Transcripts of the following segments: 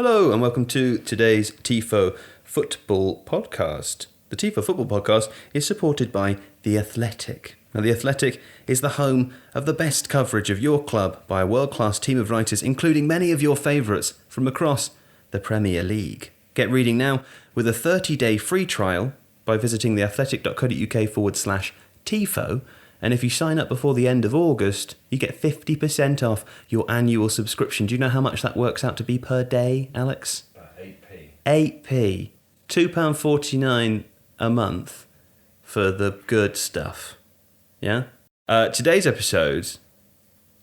Hello and welcome to today's Tifo Football Podcast. The Tifo Football Podcast is supported by The Athletic. Now, The Athletic is the home of the best coverage of your club by a world-class team of writers, including many of your favourites from across the Premier League. Get reading now with a 30-day free trial by visiting theathletic.co.uk/Tifo. And if you sign up before the end of August, you get 50% off your annual subscription. Do you know how much that works out to be per day, Alex? About 8p. 8p. £2.49 a month for the good stuff. Yeah? Today's episode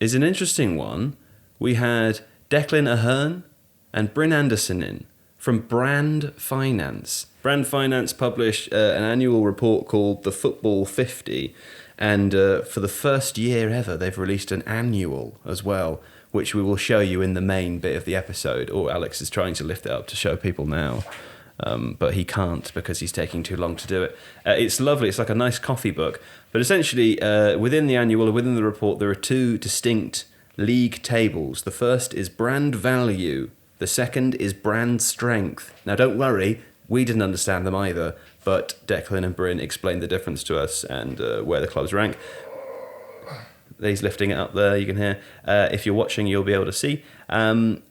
is an interesting one. We had Declan Ahern and Bryn in from Brand Finance. Brand Finance published an annual report called The Football 50. And for the first year ever, they've released an annual as well, which we will show you in the main bit of the episode. Or Alex is trying to lift it up to show people now, but he can't because he's taking too long to do it. It's lovely. It's like a nice coffee book. But essentially, within the annual or within the report, there are two distinct league tables. The first is brand value. The second is brand strength. Now, don't worry. We didn't understand them either, but Declan and Bryn explained the difference to us and where the clubs rank. He's lifting it up there, you can hear. If you're watching, you'll be able to see. And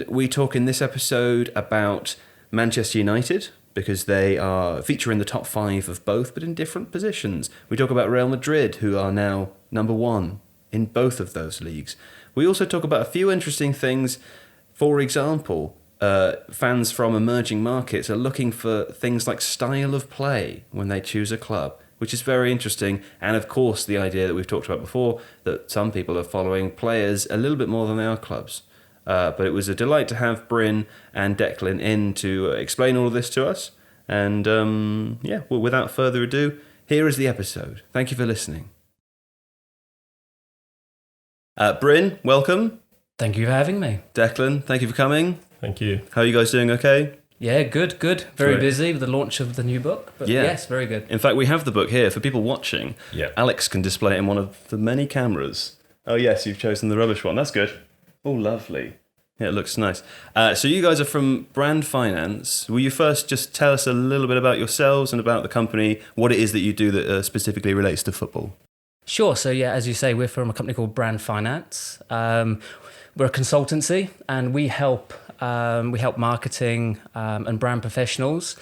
we talk in this episode about Manchester United, because they are feature in the top 5 of both, but in different positions. We talk about Real Madrid, who are now number 1 in both of those leagues. We also talk about a few interesting things. For example, fans from emerging markets are looking for things like style of play when they choose a club, which is very interesting. And of course, the idea that we've talked about before, that some people are following players a little bit more than they are clubs. But it was a delight to have Bryn and Declan in to explain all of this to us. And well, without further ado, here is the episode. Thank you for listening. Bryn, welcome. Thank you for having me. Declan, thank you for coming. Thank you. How are you guys doing? Okay? Yeah, good. Very Great. busy with the launch of the new book. But yes, very good. In fact, we have the book here for people watching. Yeah. Alex can display it in one of the many cameras. Oh, yes, you've chosen the rubbish one. That's good. Oh, lovely. Yeah, it looks nice. So you guys are from Brand Finance. Will you first just tell us a little bit about yourselves and about the company, what it is that you do that specifically relates to football? Sure. So yeah, as you say, we're from a company called Brand Finance. We're a consultancy, and we help marketing and brand professionals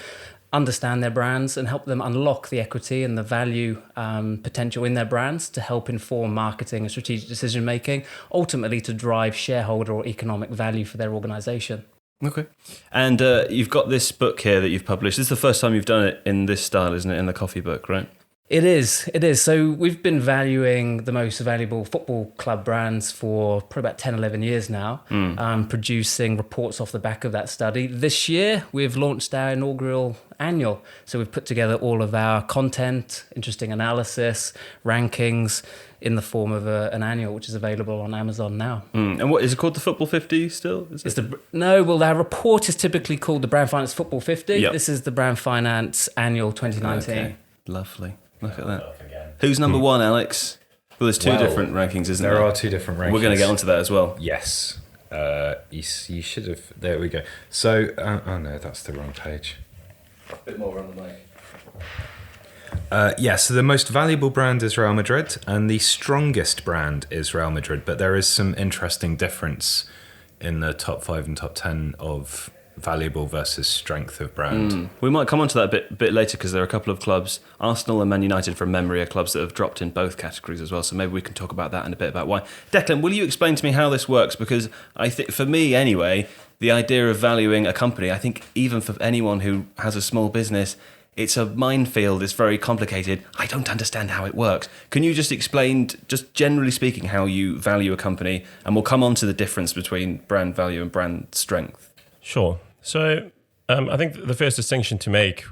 understand their brands and help them unlock the equity and the value potential in their brands to help inform marketing and strategic decision making, ultimately to drive shareholder or economic value for their organisation. Okay. And you've got this book here that you've published. This is the first time you've done it in this style, isn't it? In the coffee book, right? It is. So we've been valuing the most valuable football club brands for probably about 10, 11 years now, producing reports off the back of that study. This year, we've launched our inaugural annual. So we've put together all of our content, interesting analysis, rankings in the form of an annual, which is available on Amazon now. And what is it called? The Football 50 still? Is it? Our report is typically called the Brand Finance Football 50. Yep. This is the Brand Finance Annual 2019. Okay. Lovely. Look at that. Who's number 1, Alex? Well, there's two different rankings, isn't there? There are 2 different rankings. We're going to get onto that as well. Yes. You should have... There we go. So... oh, no, that's the wrong page. A bit more on the mic. So the most valuable brand is Real Madrid, and the strongest brand is Real Madrid, but there is some interesting difference in the top 5 and top 10 of valuable versus strength of brand. We might come on to that a bit later, because there are a couple of clubs, Arsenal and Man United from memory, are clubs that have dropped in both categories as well, so maybe we can talk about that and a bit about why. Declan, will you explain to me how this works? Because I think, for me anyway, the idea of valuing a company, I think even for anyone who has a small business, it's a minefield, it's very complicated. I don't understand how it works. Can you just explain, just generally speaking, how you value a company? And we'll come on to the difference between brand value and brand strength. Sure. So I think the first distinction to make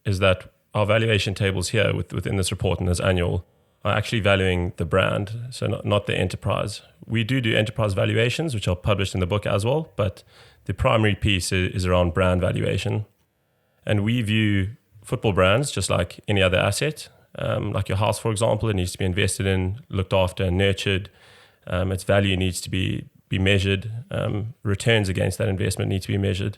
is that our valuation tables here within this report and this annual are actually valuing the brand, so not the enterprise. We do enterprise valuations, which are published in the book as well, but the primary piece is around brand valuation. And we view football brands just like any other asset. Like your house, for example, it needs to be invested in, looked after and nurtured. Its value needs to be be measured. Returns against that investment need to be measured.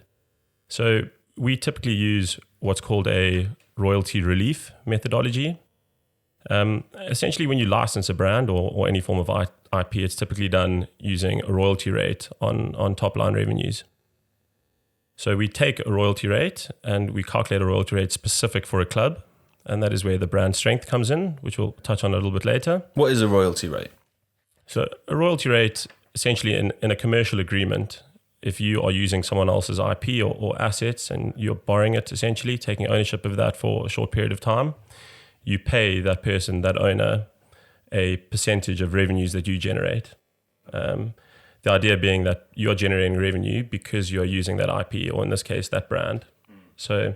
So we typically use what's called a royalty relief methodology. Essentially, when you license a brand or any form of IP, it's typically done using a royalty rate on top line revenues. So we take a royalty rate and we calculate a royalty rate specific for a club, and that is where the brand strength comes in, which we'll touch on a little bit later. What is a royalty rate? So a royalty rate, essentially in a commercial agreement, if you are using someone else's IP or assets and you're borrowing it, essentially taking ownership of that for a short period of time, you pay that person, that owner, a percentage of revenues that you generate. The idea being that you're generating revenue because you're using that IP, or in this case, that brand. So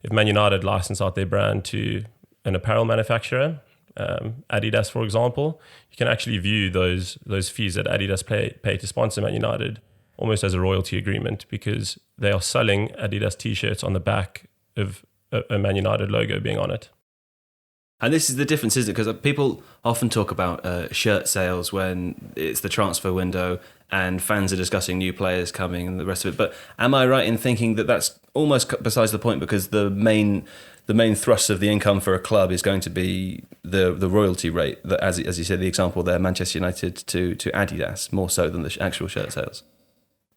if Man United license out their brand to an apparel manufacturer, Adidas, for example, you can actually view those fees that Adidas pay to sponsor Man United almost as a royalty agreement, because they are selling Adidas T-shirts on the back of a Man United logo being on it. And this is the difference, isn't it? Because people often talk about shirt sales when it's the transfer window and fans are discussing new players coming and the rest of it. But am I right in thinking that that's almost besides the point, because the main thrust of the income for a club is going to be the royalty rate, that, as you said, the example there, Manchester United to Adidas, more so than the actual shirt sales?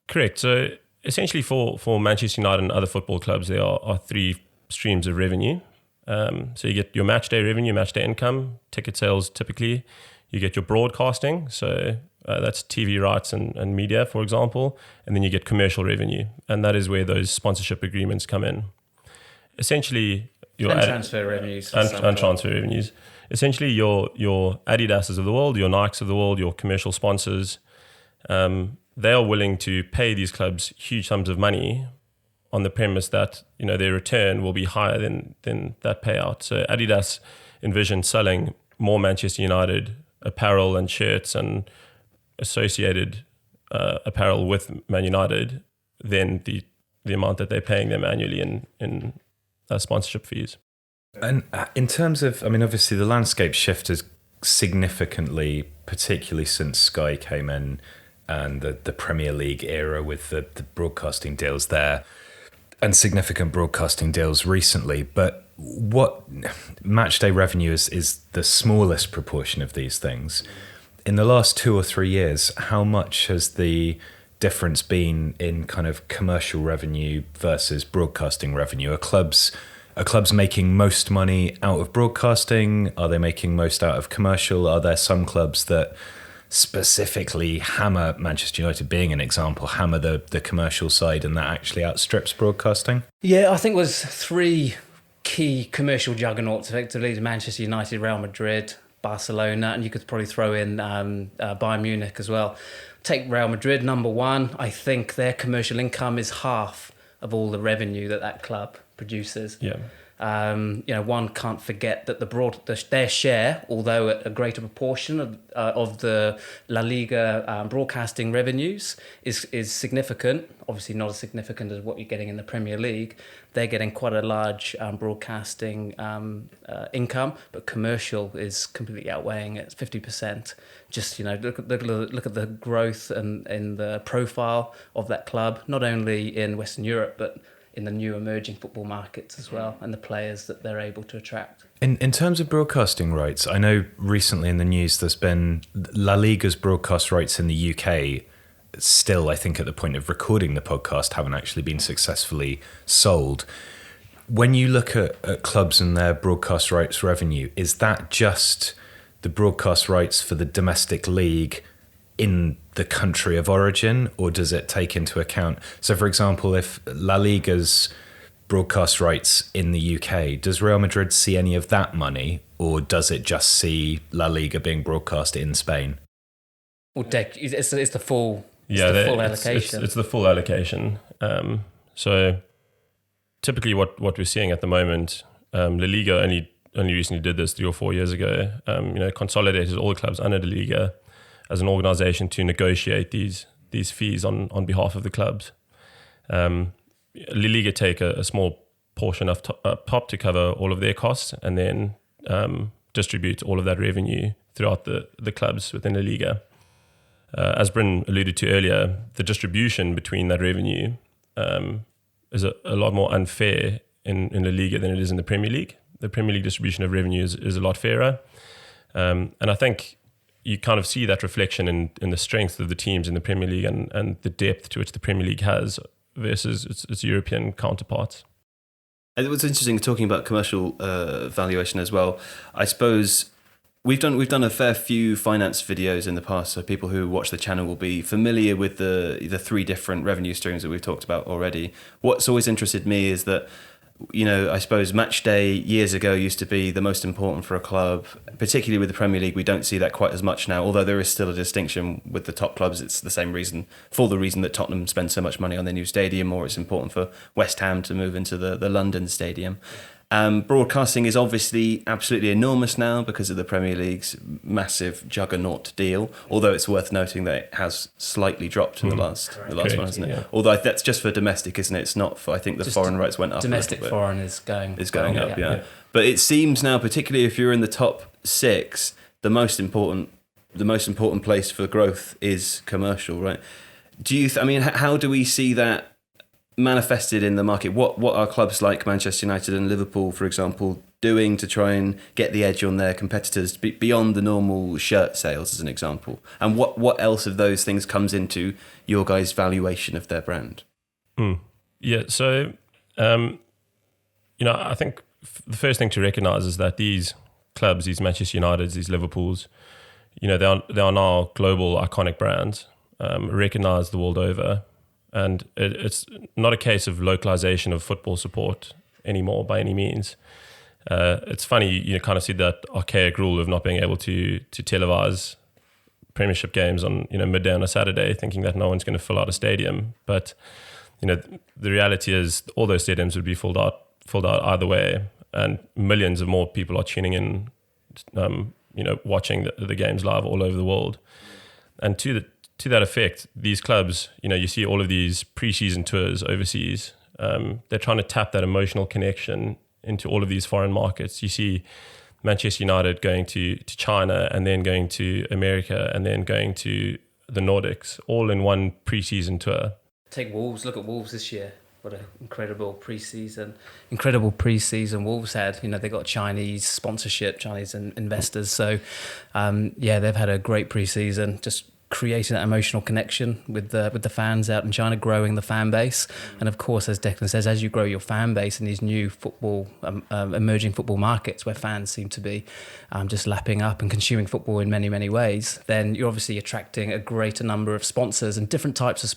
Correct. So essentially for Manchester United and other football clubs, there are three streams of revenue. So you get your match day revenue, match day income, ticket sales typically. You get your broadcasting, so that's TV rights and media, for example. And then you get commercial revenue. And that is where those sponsorship agreements come in. Essentially, your transfer revenues. And transfer revenues. Essentially, your Adidases of the world, your Nikes of the world, your commercial sponsors, they are willing to pay these clubs huge sums of money on the premise that, you know, their return will be higher than that payout. So Adidas envisioned selling more Manchester United apparel and shirts and associated apparel with Man United than the amount that they're paying them annually in sponsorship fees. And in terms of, I mean, obviously the landscape shifted significantly, particularly since Sky came in and the Premier League era with the broadcasting deals there, and significant broadcasting deals recently. But what matchday revenue is the smallest proportion of these things. In the last 2 or 3 years, how much has the difference been in kind of commercial revenue versus broadcasting revenue? Are clubs making most money out of broadcasting? Are they making most out of commercial? Are there some clubs that specifically hammer, Manchester United being an example, hammer the commercial side, and that actually outstrips broadcasting? Yeah, I think there's 3 key commercial juggernauts, effectively: Manchester United, Real Madrid, Barcelona, and you could probably throw in Bayern Munich as well. Take Real Madrid, number 1. I think their commercial income is half of all the revenue that club produces. Yeah. One can't forget that their share, although a greater proportion of the La Liga broadcasting revenues is significant. Obviously, not as significant as what you're getting in the Premier League. They're getting quite a large broadcasting income, but commercial is completely outweighing it. It's 50%. Just look at the growth and in the profile of that club, not only in Western Europe but in the new emerging football markets as well, and the players that they're able to attract. In terms of broadcasting rights, I know recently in the news there's been La Liga's broadcast rights in the UK still, I think at the point of recording the podcast, haven't actually been successfully sold. When you look at clubs and their broadcast rights revenue, is that just the broadcast rights for the domestic league in the country of origin, or does it take into account, so for example, if La Liga's broadcast rights in the UK, does Real Madrid see any of that money, or does it just see La Liga being broadcast in Spain? Well, it's the full allocation. It's the full allocation. So typically what we're seeing at the moment, La Liga only recently did this 3 or 4 years ago, consolidated all the clubs under La Liga as an organisation to negotiate these fees on behalf of the clubs. La Liga take a small portion of top to cover all of their costs, and then distribute all of that revenue throughout the clubs within La Liga. As Bryn alluded to earlier, the distribution between that revenue is a lot more unfair in La Liga than it is in the Premier League. The Premier League distribution of revenue is a lot fairer. And I think you kind of see that reflection in the strength of the teams in the Premier League and the depth to which the Premier League has versus its European counterparts. It was interesting talking about commercial valuation as well. I suppose we've done a fair few finance videos in the past, so people who watch the channel will be familiar with the three different revenue streams that we've talked about already. What's always interested me is that, you know, I suppose match day years ago used to be the most important for a club, particularly with the Premier League. We don't see that quite as much now, although there is still a distinction with the top clubs. It's the same reason, for the reason that Tottenham spends so much money on their new stadium, or it's important for West Ham to move into the London stadium. Broadcasting is obviously absolutely enormous now because of the Premier League's massive juggernaut deal, although it's worth noting that it has slightly dropped in the last one, hasn't it? Yeah. Although that's just for domestic, isn't it? It's not for, I think the just foreign rights went up. Domestic foreign is going up, yeah. But it seems now, particularly if you're in the top six, the most important place for growth is commercial, right? How do we see that manifested in the market? What are clubs like Manchester United and Liverpool, for example, doing to try and get the edge on their competitors beyond the normal shirt sales, as an example? And what else of those things comes into your guys' valuation of their brand? Yeah, so I think the first thing to recognise is that these clubs, these Manchester Uniteds, these Liverpools, they are now global iconic brands, recognised the world over. And it's not a case of localization of football support anymore by any means. It's funny, you kind of see that archaic rule of not being able to televise Premiership games on midday on a Saturday, thinking that no one's going to fill out a stadium. But the reality is all those stadiums would be filled out either way, and millions of more people are tuning in, watching the games live all over the world. And to that effect, these clubs, you see all of these pre-season tours overseas. They're trying to tap that emotional connection into all of these foreign markets. You see Manchester United going to China, and then going to America, and then going to the Nordics, all in one pre-season tour. Take Wolves. Look at Wolves this year. What an incredible pre-season Wolves had. They got Chinese sponsorship, Chinese investors. So, they've had a great pre-season. Just creating that emotional connection with the fans out in China, growing the fan base. And of course, as Declan says, as you grow your fan base in these new football, emerging football markets where fans seem to be just lapping up and consuming football in many, many ways, then you're obviously attracting a greater number of sponsors and different types of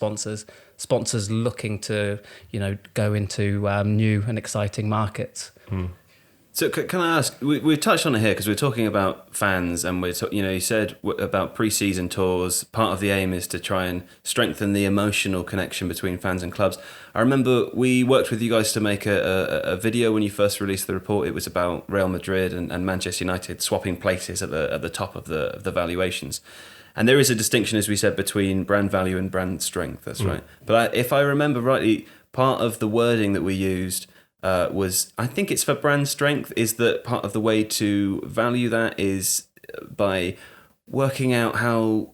sponsors looking to, go into new and exciting markets. So can I ask, we've touched on it here because we're talking about fans, and you said about pre-season tours, part of the aim is to try and strengthen the emotional connection between fans and clubs. I remember we worked with you guys to make a video when you first released the report. It was about Real Madrid and Manchester United swapping places at the top of the valuations. And there is a distinction, as we said, between brand value and brand strength, that's right. But if I remember rightly, part of the wording that we used was, I think it's for brand strength, is that part of the way to value that is by working out how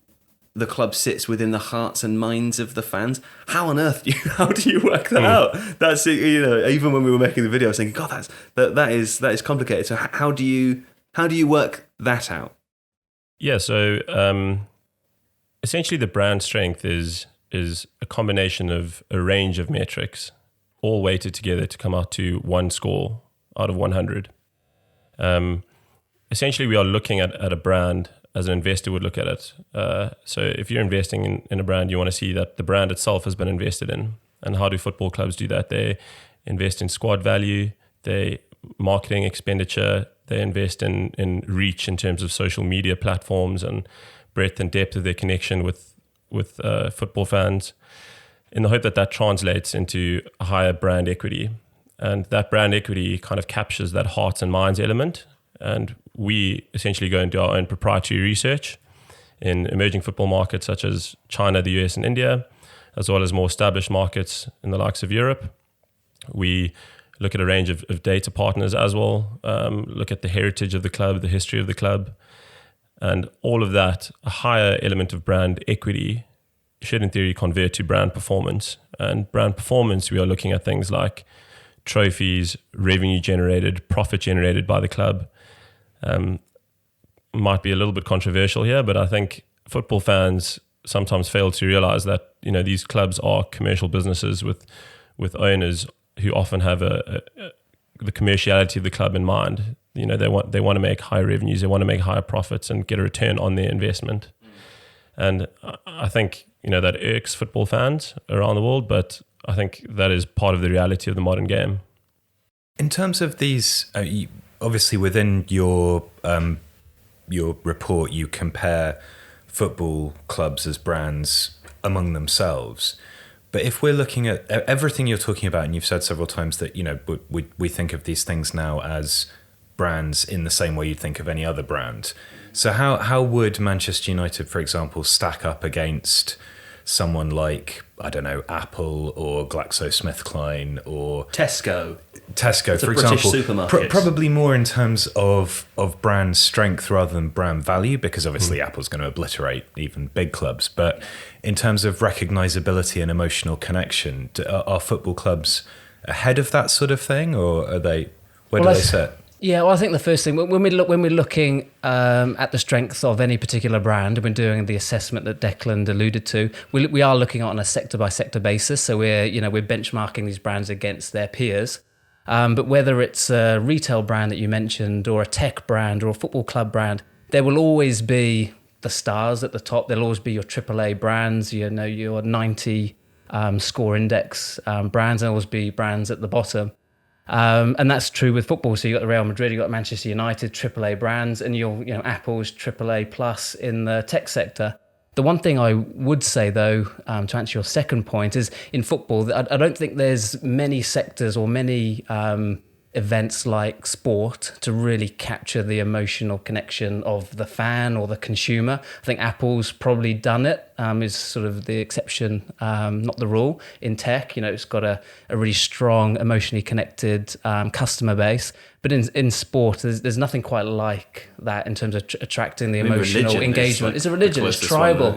the club sits within the hearts and minds of the fans. How on earth how do you work that out? That's even when we were making the video, I was thinking, God, that is complicated. So how do you work that out? Yeah, so essentially the brand strength is a combination of a range of metrics, all weighted together to come out to one score out of 100. Essentially, we are looking at a brand as an investor would look at it. So if you're investing in a brand, you want to see that the brand itself has been invested in. And how do football clubs do that? They invest in squad value, they marketing expenditure, they invest in reach in terms of social media platforms and breadth and depth of their connection with football fans, in the hope that translates into a higher brand equity. And that brand equity kind of captures that hearts and minds element. And we essentially go and do our own proprietary research in emerging football markets such as China, the US, and India, as well as more established markets in the likes of Europe. We look at a range of data partners as well, look at the heritage of the club, the history of the club. And all of that, a higher element of brand equity should in theory convert to brand performance. And brand performance, we are looking at things like trophies, revenue generated, profit generated by the club. Might be a little bit controversial here, but I think football fans sometimes fail to realize that, you know, these clubs are commercial businesses with owners who often have the commerciality of the club in mind. You know, they want to make high revenues, they want to make higher profits and get a return on their investment. And I think, you know, that irks football fans around the world, but I think that is part of the reality of the modern game. In terms of these, obviously within your report, you compare football clubs as brands among themselves. But if we're looking at everything you're talking about, and you've said several times that, you know, we think of these things now as brands in the same way you'd think of any other brand. So how would Manchester United, for example, stack up against someone like, I don't know, Apple or GlaxoSmithKline or Tesco, for British example, supermarket. Probably more in terms of brand strength rather than brand value, because obviously Apple's going to obliterate even big clubs. But in terms of recognizability and emotional connection, are football clubs ahead of that sort of thing, or are they? Where do they sit? Yeah, well, I think the first thing when we're looking at the strength of any particular brand, and we're doing the assessment that Declan alluded to, we are looking on a sector by sector basis. So we're benchmarking these brands against their peers. But whether it's a retail brand that you mentioned, or a tech brand, or a football club brand, there will always be the stars at the top. There'll always be your AAA brands, you know, your 90 score index brands, and always be brands at the bottom. And that's true with football. So you've got the Real Madrid, you've got Manchester United, AAA brands, and Apple's AAA plus in the tech sector. The one thing I would say, though, to answer your second point, is in football, I don't think there's many sectors or many events like sport to really capture the emotional connection of the fan or the consumer. I think Apple's probably done it, is sort of the exception, not the rule. In tech, you know, it's got a really strong, emotionally connected customer base. But in sport, there's nothing quite like that in terms of attracting the emotional engagement. It's a religion, it's tribal,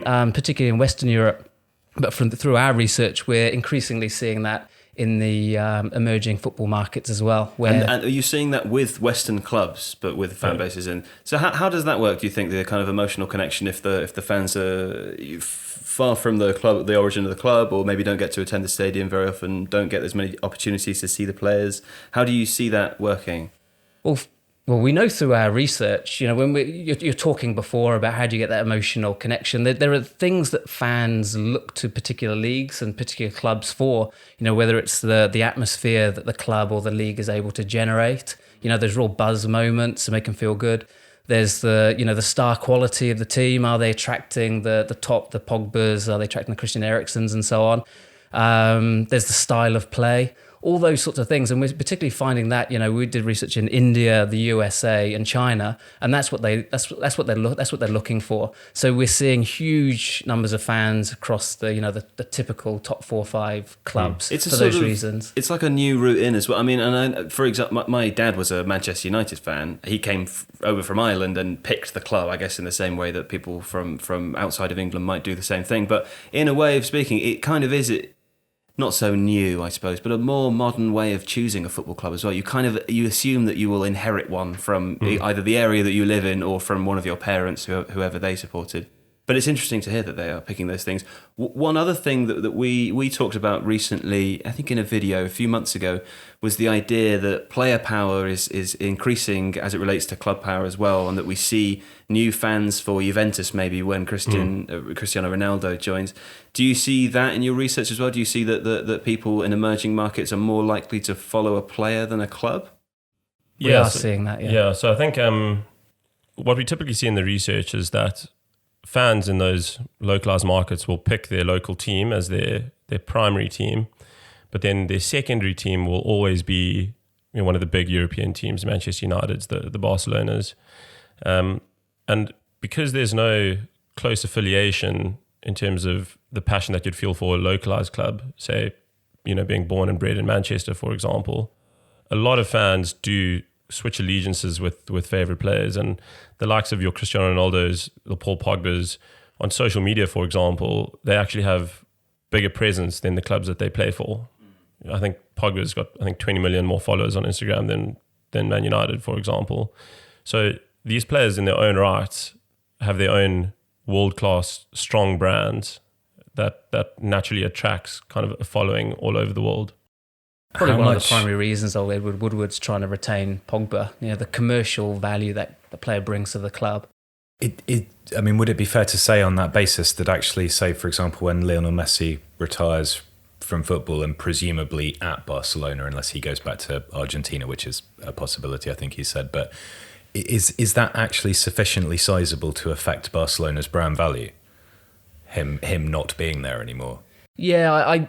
particularly in Western Europe. But through our research, we're increasingly seeing that in the emerging football markets as well. And are you seeing that with Western clubs, but with fan bases in? So how does that work? Do you think the kind of emotional connection, if the fans are far from the club, the origin of the club, or maybe don't get to attend the stadium very often, don't get as many opportunities to see the players? How do you see that working? Well, we know through our research, you know, when you're talking before about how do you get that emotional connection, there are things that fans look to particular leagues and particular clubs for, you know, whether it's the atmosphere that the club or the league is able to generate. You know, there's real buzz moments to make them feel good. There's the star quality of the team. Are they attracting the Pogbas? Are they attracting the Christian Eriksens and so on? There's the style of play. All those sorts of things, and we're particularly finding that, you know, we did research in India, the USA, and China, and that's what they're looking for. So we're seeing huge numbers of fans across the typical top 4 or 5 clubs for those reasons. It's like a new route in as well. I mean, and for example, my dad was a Manchester United fan. He came over from Ireland and picked the club, I guess, in the same way that people from outside of England might do the same thing. But in a way of speaking, it kind of is not so new, I suppose, but a more modern way of choosing a football club as well. You assume that you will inherit one from either the area that you live in or from one of your parents, whoever they supported. But it's interesting to hear that they are picking those things. One other thing that we talked about recently, I think in a video a few months ago, was the idea that player power is increasing as it relates to club power as well, and that we see new fans for Juventus maybe when Cristiano Ronaldo joins. Do you see that in your research as well? Do you see that people in emerging markets are more likely to follow a player than a club? We are seeing that, yeah. Yeah, so I think what we typically see in the research is that fans in those localized markets will pick their local team as their primary team, but then their secondary team will always be, you know, one of the big European teams, Manchester United's, the Barcelona's. And because there's no close affiliation in terms of the passion that you'd feel for a localized club, say, you know, being born and bred in Manchester, for example, a lot of fans do switch allegiances with favorite players, and the likes of your Cristiano Ronaldo's, the Paul Pogba's on social media, for example, they actually have bigger presence than the clubs that they play for. I think Pogba's got 20 million more followers on Instagram than Man United, for example. So these players in their own right have their own world-class strong brands that naturally attracts kind of a following all over the world. Probably one of the primary reasons of Edward Woodward's trying to retain Pogba, the commercial value that the player brings to the club. I mean, would it be fair to say on that basis that actually, say, for example, when Lionel Messi retires from football and presumably at Barcelona, unless he goes back to Argentina, which is a possibility, I think he said, but is that actually sufficiently sizable to affect Barcelona's brand value? Him not being there anymore? Yeah,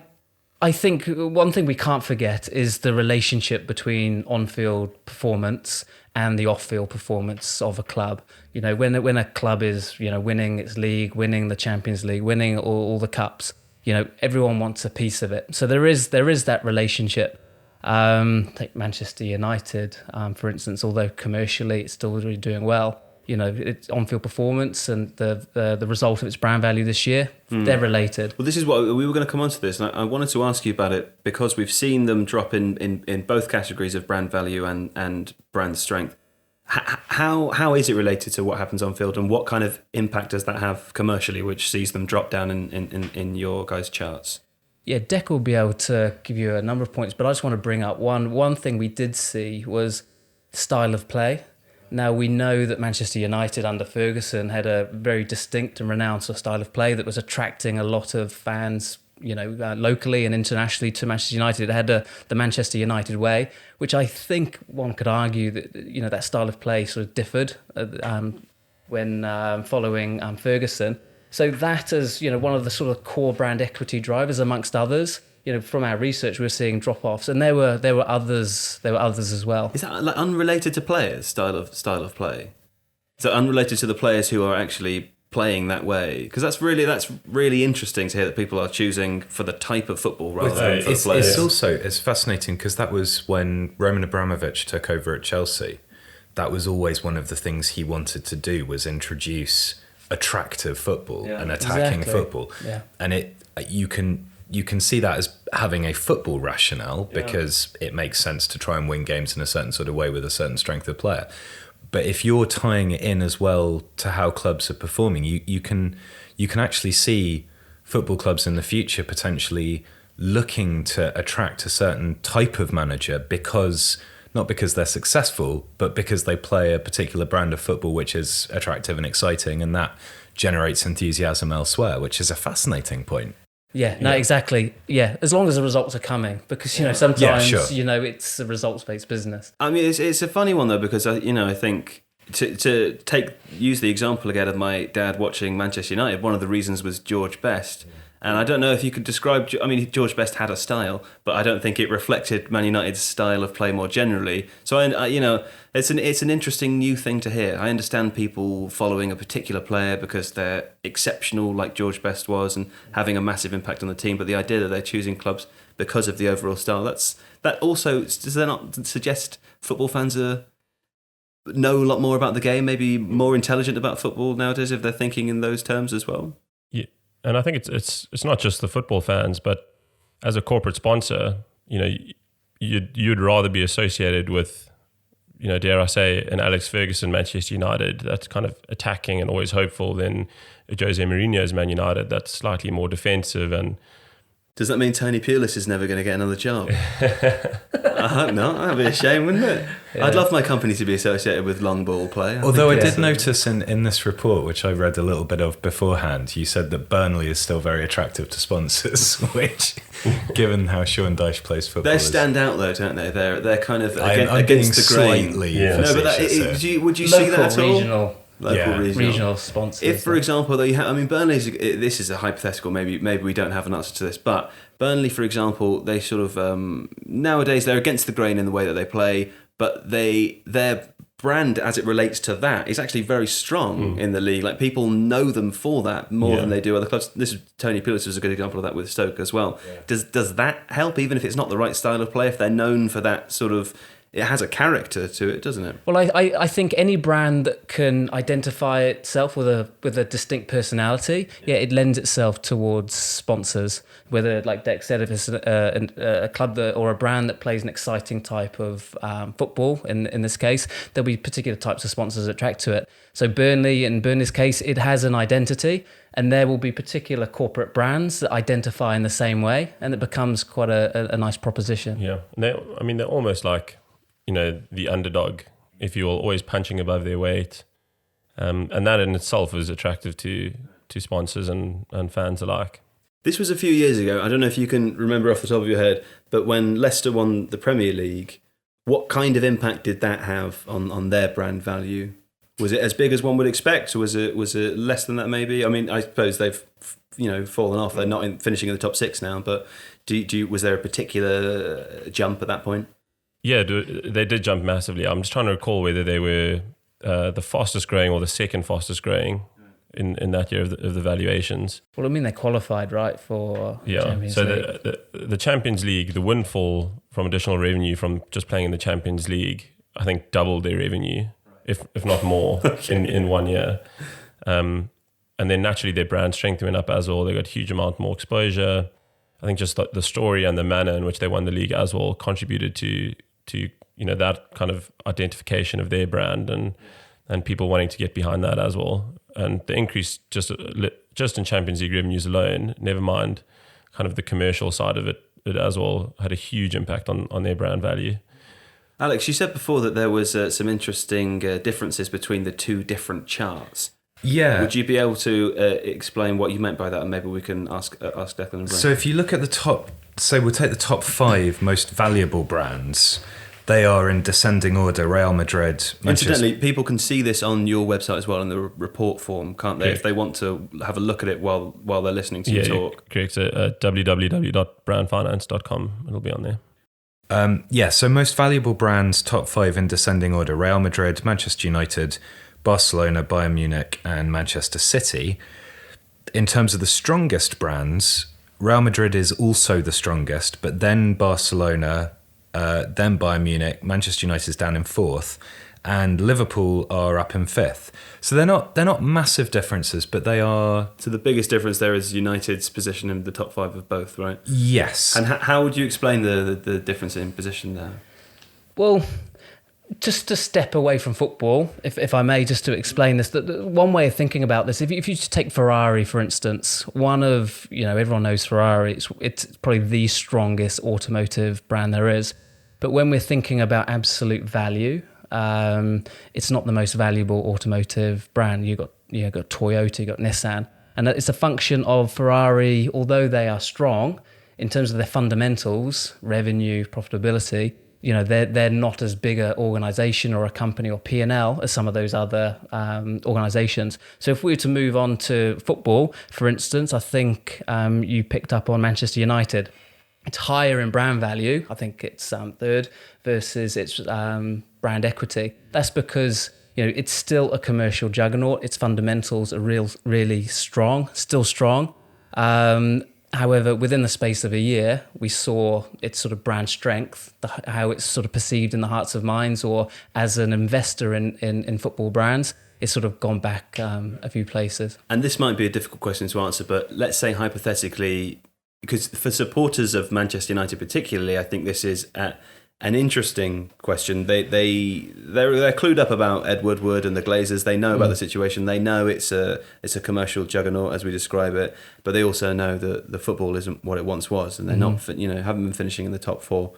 I think one thing we can't forget is the relationship between on-field performance and the off-field performance of a club. When a club is, winning its league, winning the Champions League, winning all the cups, everyone wants a piece of it. So there is that relationship. Take Manchester United, for instance, although commercially it's still really doing well. Its on-field performance and the result of its brand value this year, they're related. Well, this is what we were going to come on to this, and I wanted to ask you about it because we've seen them drop in both categories of brand value and brand strength. How is it related to what happens on field, and what kind of impact does that have commercially, which sees them drop down in your guys' charts? Yeah, Dec will be able to give you a number of points, but I just want to bring up one thing we did see was style of play. Now, we know that Manchester United under Ferguson had a very distinct and renowned sort of style of play that was attracting a lot of fans, locally and internationally to Manchester United. It had the Manchester United way, which I think one could argue that, that style of play sort of differed when following Ferguson. So that is, one of the sort of core brand equity drivers amongst others. From our research, we were seeing drop-offs, and there were others. There were others as well. Is that like unrelated to players' style of play? Is that unrelated to the players who are actually playing that way? Because that's really interesting to hear that people are choosing for the type of football rather than for the players. It's fascinating because that was when Roman Abramovich took over at Chelsea. That was always one of the things he wanted to do, was introduce attractive football and attacking football. Yeah. And you can see that as having a football rationale because it makes sense to try and win games in a certain sort of way with a certain strength of player. But if you're tying it in as well to how clubs are performing, you can actually see football clubs in the future potentially looking to attract a certain type of manager not because they're successful, but because they play a particular brand of football which is attractive and exciting, and that generates enthusiasm elsewhere, which is a fascinating point. Yeah, no, exactly. Yeah, as long as the results are coming, because sometimes it's a results-based business. I mean, it's a funny one though, because I think to use the example again of my dad watching Manchester United, one of the reasons was George Best. And I don't know if you could describe... I mean, George Best had a style, but I don't think it reflected Man United's style of play more generally. So, it's an interesting new thing to hear. I understand people following a particular player because they're exceptional, like George Best was, and having a massive impact on the team. But the idea that they're choosing clubs because of the overall style, that also... Does that not suggest football fans know a lot more about the game, maybe more intelligent about football nowadays if they're thinking in those terms as well? Yeah. And I think it's not just the football fans, but as a corporate sponsor, you'd rather be associated with, dare I say, an Alex Ferguson Manchester United that's kind of attacking and always hopeful than a Jose Mourinho's Man United that's slightly more defensive. And does that mean Tony Pulis is never going to get another job? I hope not. That'd be a shame, wouldn't it? Yeah. I'd love my company to be associated with long ball play. Although I did notice in this report, which I read a little bit of beforehand, you said that Burnley is still very attractive to sponsors, which, given how Sean Dyche plays football... They stand out though, don't they? They're kind of against the grain. No, but would you see that at all? Regional. Regional sponsors. If, for example, though Burnley's... This is a hypothetical. Maybe we don't have an answer to this, but Burnley, for example, they sort of nowadays they're against the grain in the way that they play, but their brand as it relates to that is actually very strong in the league. Like people know them for that more than they do other clubs. This is Tony Pulis was a good example of that with Stoke as well. Yeah. Does that help, even if it's not the right style of play, if they're known for that sort of it has a character to it, doesn't it? Well, I think any brand that can identify itself with a distinct personality, it lends itself towards sponsors. Whether, like Dex said, if it's a club or a brand that plays an exciting type of football, in this case, there'll be particular types of sponsors that attract to it. So Burnley, in Burnley's case, it has an identity, and there will be particular corporate brands that identify in the same way, and it becomes quite a nice proposition. Yeah, and they're almost like, the underdog, if you're always punching above their weight. And that in itself is attractive to sponsors and fans alike. This was a few years ago. I don't know if you can remember off the top of your head, but when Leicester won the Premier League, what kind of impact did that have on their brand value? Was it as big as one would expect? Or was it less than that maybe? I mean, I suppose they've fallen off. They're not finishing in the top 6 now, but was there a particular jump at that point? Yeah, they did jump massively. I'm just trying to recall whether they were the fastest growing or the second fastest growing in that year of the valuations. Well, I mean, they qualified, right, for Champions League. The Champions League, the windfall from additional revenue from just playing in the Champions League, I think doubled their revenue, if not more, in 1 year. And then naturally their brand strength went up as well. They got huge amount more exposure. I think just the story and the manner in which they won the league as well contributed to that kind of identification of their brand and people wanting to get behind that as well. And the increase just in Champions League revenues alone, never mind kind of the commercial side of it as well, had a huge impact on their brand value. Alex, you said before that there was some interesting differences between the two different charts. Yeah. Would you be able to explain what you meant by that, and maybe we can ask Declan and Bryn? So if you look at the top, so we'll take the top 5 most valuable brands. They are in descending order: Real Madrid. Incidentally, people can see this on your website as well in the report form, can't they? Correct. If they want to have a look at it while they're listening to you talk. Correct. www.brandfinance.com. It'll be on there. So most valuable brands, top 5 in descending order: Real Madrid, Manchester United, Barcelona, Bayern Munich, and Manchester City. In terms of the strongest brands, Real Madrid is also the strongest, but then Barcelona, then Bayern Munich, Manchester United is down in 4th, and Liverpool are up in 5th. So they're not massive differences, but they are. So the biggest difference there is United's position in the top 5 of both, right? Yes. And how would you explain the difference in position there? Well, just to step away from football, if I may, just to explain this, that one way of thinking about this, if you just take Ferrari, for instance, everyone knows Ferrari, it's probably the strongest automotive brand there is. But when we're thinking about absolute value, it's not the most valuable automotive brand. You've got Toyota, you've got Nissan. And it's a function of Ferrari, although they are strong in terms of their fundamentals, revenue, profitability, they're not as big an organisation or a company or P&L as some of those other organisations. So if we were to move on to football, for instance, I think you picked up on Manchester United. It's higher in brand value. I think it's 3rd versus its brand equity. That's because it's still a commercial juggernaut. Its fundamentals are really strong, still strong. However, within the space of a year, we saw its sort of brand strength, how it's sort of perceived in the hearts of minds, or as an investor in football brands, it's sort of gone back a few places. And this might be a difficult question to answer, but let's say hypothetically, because for supporters of Manchester United particularly, I think this is an interesting question. They're clued up about Ed Woodward and the Glazers. They know about the situation. They know it's a commercial juggernaut as we describe it, but they also know that the football isn't what it once was, and they're not haven't been finishing in the top 4.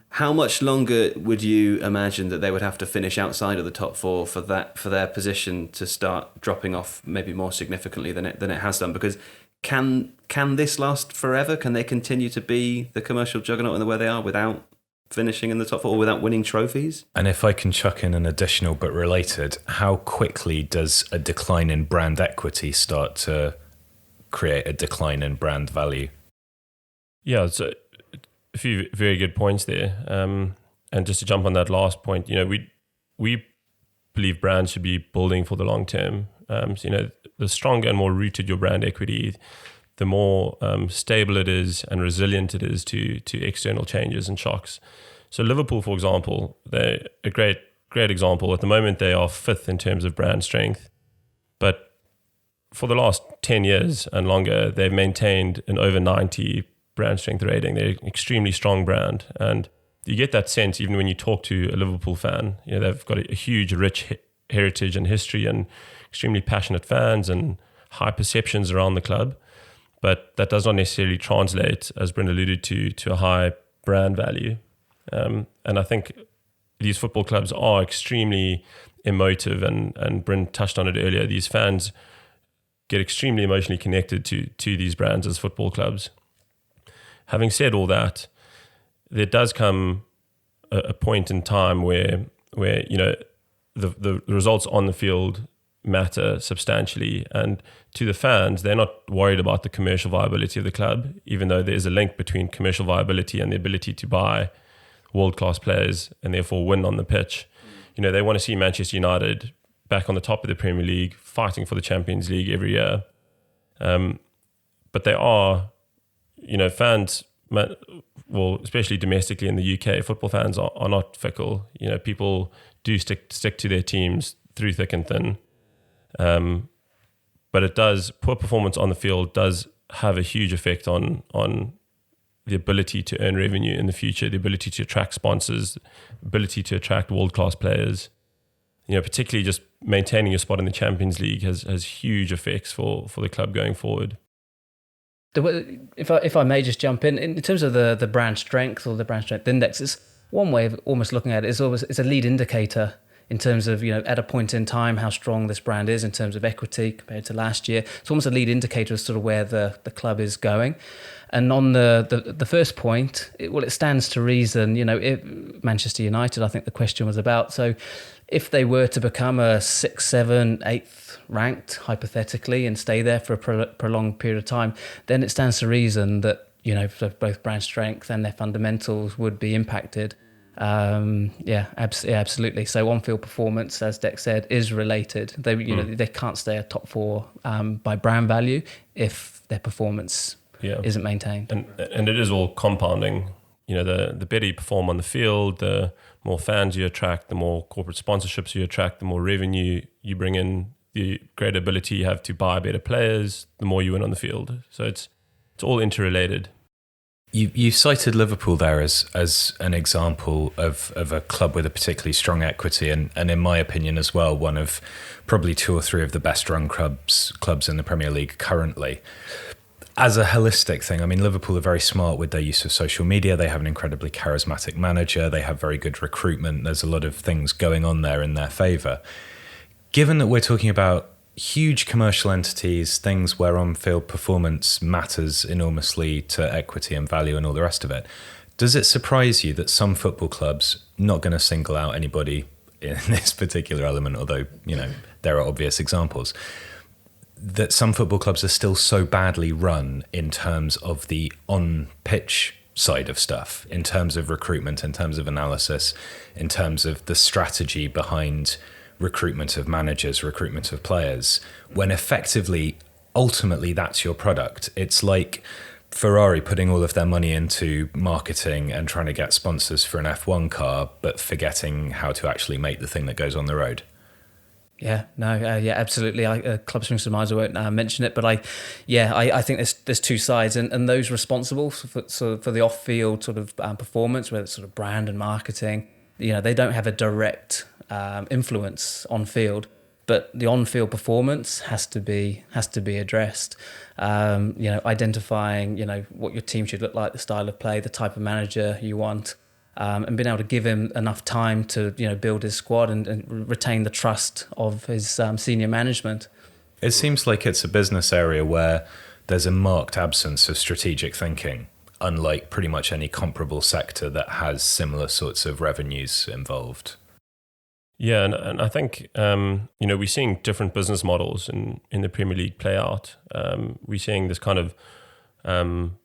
How much longer would you imagine that they would have to finish outside of the top 4 for their position to start dropping off maybe more significantly than it has done? Because can this last forever? Can they continue to be the commercial juggernaut in the way they are without finishing in the top 4 or without winning trophies? And if I can chuck in an additional but related, how quickly does a decline in brand equity start to create a decline in brand value? Yeah, it's a few very good points there. And just to jump on that last point, we believe brands should be building for the long term. The stronger and more rooted your brand equity, the more stable it is and resilient it is to external changes and shocks. So Liverpool, for example, they're a great example. At the moment, they are 5th in terms of brand strength. But for the last 10 years and longer, they've maintained an over 90 brand strength rating. They're an extremely strong brand. And you get that sense even when you talk to a Liverpool fan. You know, they've got a huge, rich heritage and history and extremely passionate fans and high perceptions around the club. But that does not necessarily translate, as Bryn alluded to a high brand value. And I think these football clubs are extremely emotive, and Bryn touched on it earlier. These fans get extremely emotionally connected to these brands as football clubs. Having said all that, there does come a point in time where you know the results on the field matter substantially, and to the fans, they're not worried about the commercial viability of the club, even though there's a link between commercial viability and the ability to buy world-class players and therefore win on the pitch. You know, they want to see Manchester United back on the top of the Premier League, fighting for the Champions League every year. But they are, you know, fans, well, especially domestically in the UK, football fans are not fickle. You know, people do stick to their teams through thick and thin. But poor performance on the field does have a huge effect on the ability to earn revenue in the future, the ability to attract sponsors, ability to attract world-class players. You know, particularly just maintaining your spot in the Champions League has huge effects for the club going forward. If I may just jump in terms of the brand strength or the brand strength index, it's one way of almost looking at it is it's a lead indicator in terms of, you know, at a point in time, how strong this brand is in terms of equity compared to last year. It's almost a lead indicator of sort of where the club is going. And on the first point, it stands to reason, you know, if Manchester United, I think the question was about. So if they were to become a 6th, 7th, 8th ranked, hypothetically, and stay there for a prolonged period of time, then it stands to reason that, you know, both brand strength and their fundamentals would be impacted. Absolutely. So on-field performance, as Dex said, is related. They, you know, they can't stay at top 4 by brand value if their performance isn't maintained. And it is all compounding. You know, the better you perform on the field, the more fans you attract, the more corporate sponsorships you attract, the more revenue you bring in, the greater ability you have to buy better players, the more you win on the field. So it's all interrelated. You cited Liverpool there as an example of a club with a particularly strong equity, and in my opinion as well, one of probably 2 or 3 of the best run clubs in the Premier League currently. As a holistic thing, I mean, Liverpool are very smart with their use of social media. They have an incredibly charismatic manager. They have very good recruitment. There's a lot of things going on there in their favour. Given that we're talking about huge commercial entities, things where on-field performance matters enormously to equity and value and all the rest of it, does it surprise you that some football clubs, not going to single out anybody in this particular element, although, you know, there are obvious examples, that some football clubs are still so badly run in terms of the on-pitch side of stuff, in terms of recruitment, in terms of analysis, in terms of the strategy behind recruitment of managers, recruitment of players, when effectively, ultimately, that's your product? It's like Ferrari putting all of their money into marketing and trying to get sponsors for an F1 car, but forgetting how to actually make the thing that goes on the road. Absolutely. Club springs to mind. I won't mention it, but I think there's 2 sides, and those responsible for the off-field sort of performance, whether it's sort of brand and marketing, you know, they don't have a direct influence on field, but the on-field performance has to be addressed. You know, identifying, you know, what your team should look like, the style of play, the type of manager you want. And being able to give him enough time to, you know, build his squad and retain the trust of his senior management. It seems like it's a business area where there's a marked absence of strategic thinking, unlike pretty much any comparable sector that has similar sorts of revenues involved. Yeah, and I think, you know, we're seeing different business models in the Premier League play out. We're seeing this kind of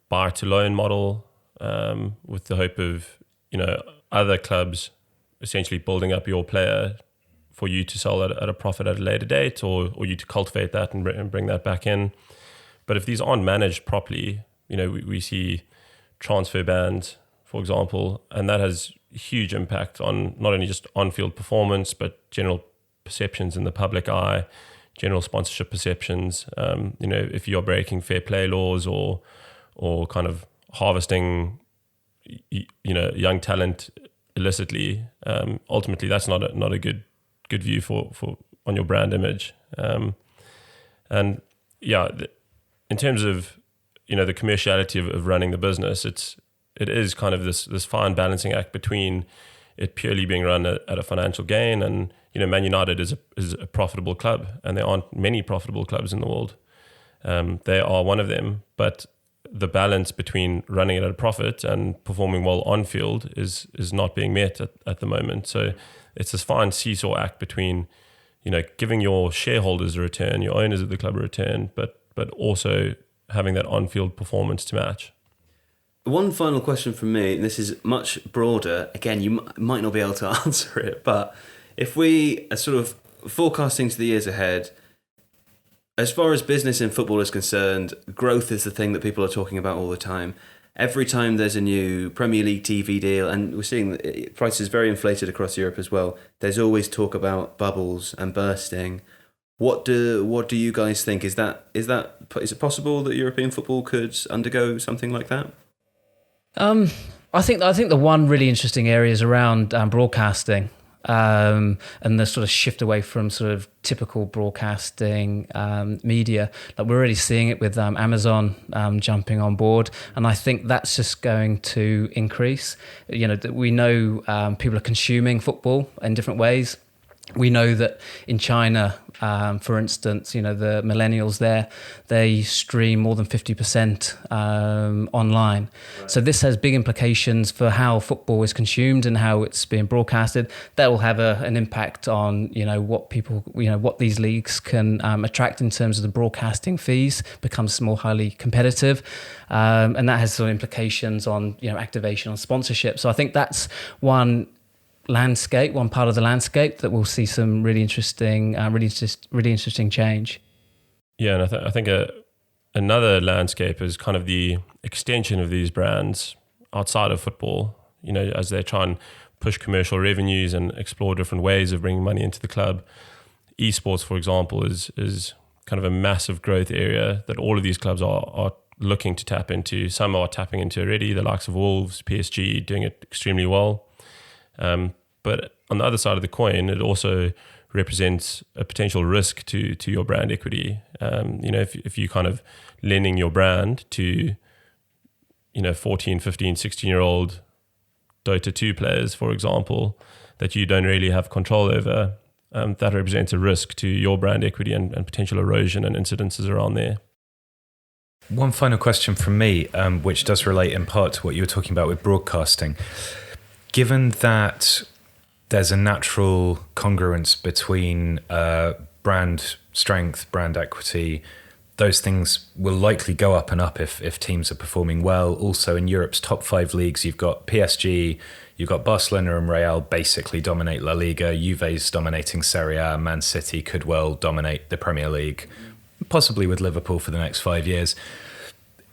buy-to-loan model with the hope of, you know, other clubs essentially building up your player for you to sell at a profit at a later date, or you to cultivate that and bring that back in. But if these aren't managed properly, you know, we see transfer bans for example, and that has huge impact on not only just on-field performance, but general perceptions in the public eye, general sponsorship perceptions. If you're breaking fair play laws or kind of harvesting, young talent illicitly, ultimately that's not a good view for on your brand image. In terms of the commerciality of running the business, it is kind of this fine balancing act between it purely being run at a financial gain, and Man United is a profitable club, and there aren't many profitable clubs in the world. They are one of them, but the balance between running it at a profit and performing well on field is not being met at the moment. So it's this fine seesaw act between giving your shareholders a return, your owners of the club a return, but also having that on-field performance to match. One final question from me, and this is much broader. Again, you might not be able to answer it, but if we are sort of forecasting to the years ahead, as far as business in football is concerned, growth is the thing that people are talking about all the time. Every time there's a new Premier League TV deal, and we're seeing prices very inflated across Europe as well, there's always talk about bubbles and bursting. What do you guys think? Is it possible that European football could undergo something like that? I think the one really interesting area is around broadcasting, and the sort of shift away from sort of typical broadcasting media. Like we're already seeing it with Amazon jumping on board, and I think that's just going to increase. We know people are consuming football in different ways. We know that in China, for instance, the millennials there, they stream more than 50% online. Right. So this has big implications for how football is consumed and how it's being broadcasted. That will have an impact on, what people, what these leagues can attract in terms of the broadcasting fees, becomes more highly competitive. And that has some implications on, activation on sponsorship. So I think that's one part of the landscape that we'll see some really interesting change. Yeah, and I think another landscape is kind of the extension of these brands outside of football. As they try and push commercial revenues and explore different ways of bringing money into the club. Esports, for example, is kind of a massive growth area that all of these clubs are looking to tap into. Some are tapping into already, the likes of Wolves, PSG, doing it extremely well. But on the other side of the coin, it also represents a potential risk to your brand equity. If you kind of lending your brand to, 14, 15, 16-year-old Dota 2 players, for example, that you don't really have control over, that represents a risk to your brand equity and potential erosion and incidences around there. One final question from me, which does relate in part to what you were talking about with broadcasting. Given that there's a natural congruence between brand strength, brand equity, those things will likely go up and up if teams are performing well. Also in Europe's top 5 leagues, you've got PSG, you've got Barcelona and Real basically dominate La Liga, Juve's dominating Serie A, Man City could well dominate the Premier League, possibly with Liverpool for the next 5 years.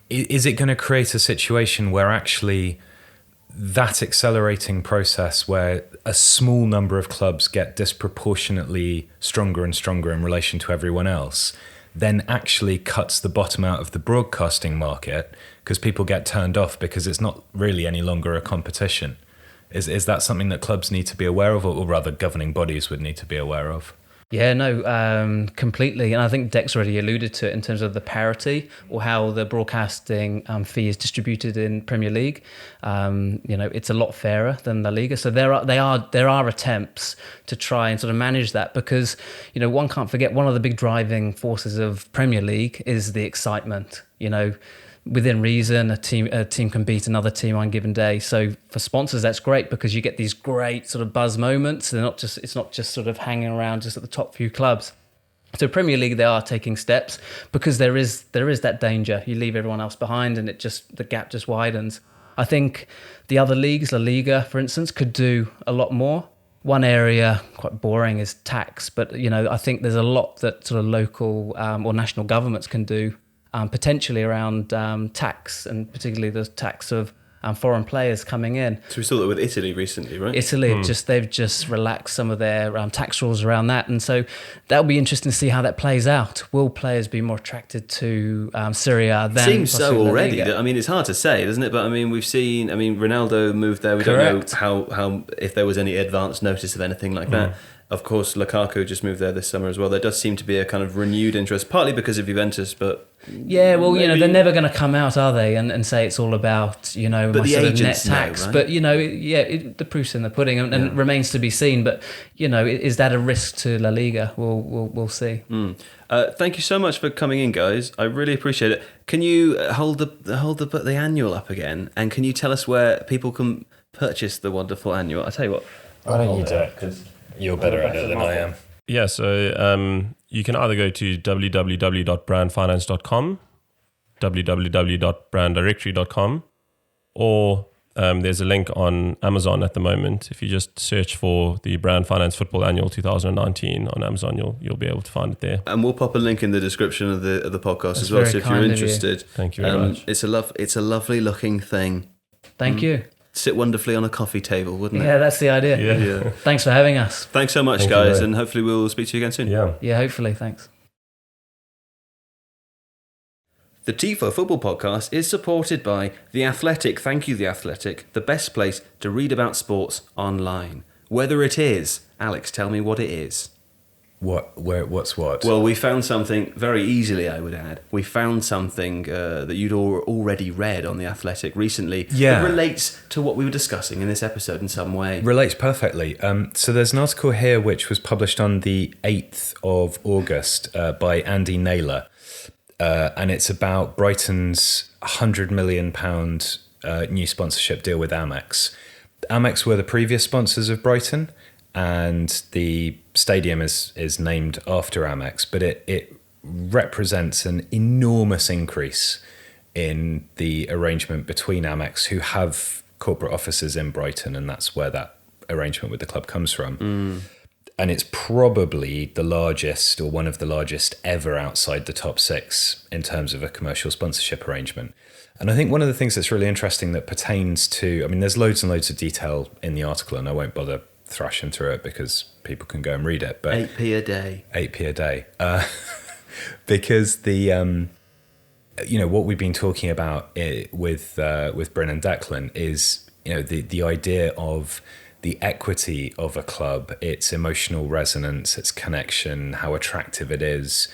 Is it going to create a situation where actually that accelerating process where a small number of clubs get disproportionately stronger and stronger in relation to everyone else then actually cuts the bottom out of the broadcasting market because people get turned off because it's not really any longer a competition? Is that something that clubs need to be aware of, or rather governing bodies would need to be aware of? Yeah, no, completely. And I think Dex already alluded to it in terms of the parity or how the broadcasting fee is distributed in Premier League. It's a lot fairer than La Liga. So there are attempts to try and sort of manage that because, one can't forget one of the big driving forces of Premier League is the excitement. Within reason, a team can beat another team on a given day. So for sponsors, that's great because you get these great sort of buzz moments. It's not just sort of hanging around just at the top few clubs. So Premier League, they are taking steps because there is that danger. You leave everyone else behind, and the gap just widens. I think the other leagues, La Liga, for instance, could do a lot more. One area, quite boring, is tax. But I think there's a lot that sort of local or national governments can do. Potentially around tax, and particularly the tax of foreign players coming in. So we saw that with Italy recently, right? Italy they've just relaxed some of their tax rules around that, and so that'll be interesting to see how that plays out. Will players be more attracted to Serie A than Seems so possibly La already. Liga? I mean, it's hard to say, doesn't it? But I mean, we've seen. I mean, Ronaldo moved there. We Correct. don't know how if there was any advance notice of anything like that. Of course, Lukaku just moved there this summer as well. There does seem to be a kind of renewed interest, partly because of Juventus, but Yeah, well, maybe, they're never going to come out, are they, and say it's all about, my the sort of net agents know, tax. right? But, the proof's in the pudding, and it remains to be seen. But, is that a risk to La Liga? We'll see. Thank you so much for coming in, guys. I really appreciate it. Can you hold the annual up again, and can you tell us where people can purchase the wonderful annual? I tell you what, Why don't you do it? Because you're better at it than I am. Yeah, so you can either go to www.brandfinance.com, www.branddirectory.com, or there's a link on Amazon at the moment. If you just search for the Brand Finance Football Annual 2019 on Amazon, you'll be able to find it there. and we'll pop a link in the description of the podcast That's as well. very So if you're kind of you. interested, Thank you very much. It's a lovely looking thing. Thank you. Sit wonderfully on a coffee table, wouldn't it? Yeah, that's the idea. Yeah. Thanks for having us. Thanks so much, Thank you, guys, mate. and hopefully we'll speak to you again soon. Yeah. Yeah, hopefully. Thanks. The Tifo Football Podcast is supported by The Athletic. Thank you, The Athletic, the best place to read about sports online. Whether it is, Alex, tell me what it is. What's what? Well, we found something very easily, I would add. We found something that you'd already read on The Athletic recently Yeah. that relates to what we were discussing in this episode in some way. Relates perfectly. So there's an article here which was published on the 8th of August by Andy Naylor. And it's about Brighton's £100 million new sponsorship deal with Amex. Amex were the previous sponsors of Brighton, and the stadium is named after Amex, but it represents an enormous increase in the arrangement between Amex, who have corporate offices in Brighton, and that's where that arrangement with the club comes from. And it's probably the largest or one of the largest ever outside the top six in terms of a commercial sponsorship arrangement. And I think one of the things that's really interesting that pertains to, I mean, there's loads and loads of detail in the article, and I won't bother thrashing through it because people can go and read it. But 8p a day. 8p a day. Because the, what we've been talking about with Bryn and Declan is, the idea of the equity of a club, its emotional resonance, its connection, how attractive it is,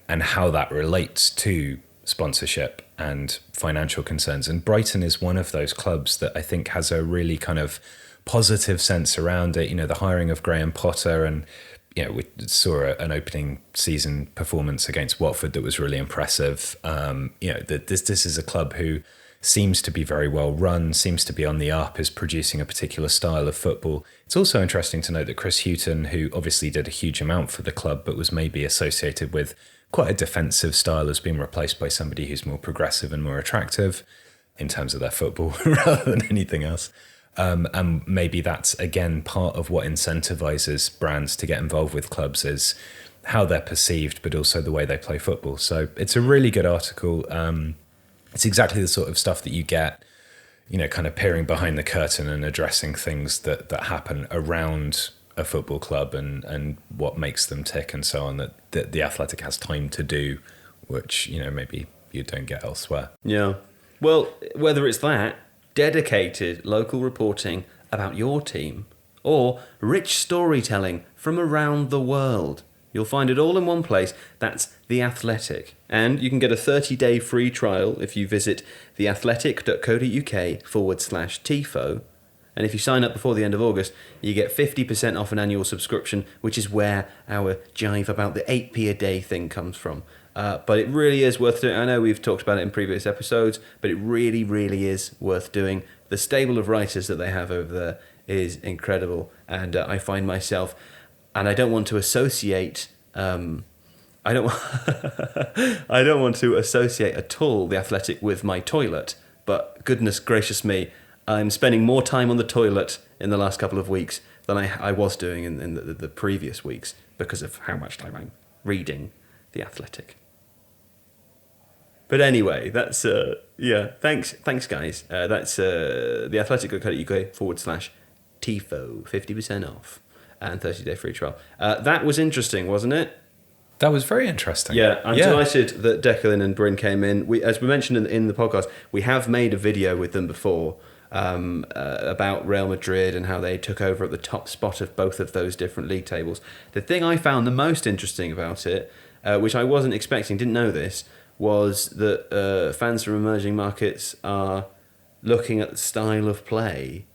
and how that relates to sponsorship and financial concerns. And Brighton is one of those clubs that I think has a really kind of positive sense around it. The hiring of Graham Potter, and we saw an opening season performance against Watford that was really impressive. This is a club who seems to be very well run, seems to be on the up, is producing a particular style of football. It's also interesting to note that Chris Hughton, who obviously did a huge amount for the club but was maybe associated with quite a defensive style, has been replaced by somebody who's more progressive and more attractive in terms of their football rather than anything else. And maybe that's, again, part of what incentivizes brands to get involved with clubs is how they're perceived, but also the way they play football. So it's a really good article. It's exactly the sort of stuff that you get, kind of peering behind the curtain and addressing things that happen around a football club and what makes them tick and so on, that the Athletic has time to do, which, maybe you don't get elsewhere. Yeah. Well, whether it's that, dedicated local reporting about your team, or rich storytelling from around the world, you'll find it all in one place. That's The Athletic. And you can get a 30-day free trial if you visit theathletic.co.uk/Tifo. And if you sign up before the end of August, you get 50% off an annual subscription, which is where our jive about the 8p a day thing comes from. But it really is worth doing. I know we've talked about it in previous episodes, but it really, really is worth doing. The stable of writers that they have over there is incredible. And I find myself, and I don't want to associate, I don't want to associate at all The Athletic with my toilet, but goodness gracious me, I'm spending more time on the toilet in the last couple of weeks than I was doing in the previous weeks because of how much time I'm reading The Athletic. But anyway, that's Thanks, guys. That's theathletic.co.uk/Tifo, 50% off and 30-day free trial. That was interesting, wasn't it? That was very interesting. Yeah, I'm delighted that Declan and Bryn came in. As we mentioned in the podcast, we have made a video with them before about Real Madrid and how they took over at the top spot of both of those different league tables. The thing I found the most interesting about it, which I wasn't expecting, didn't know this, was that fans from emerging markets are looking at the style of play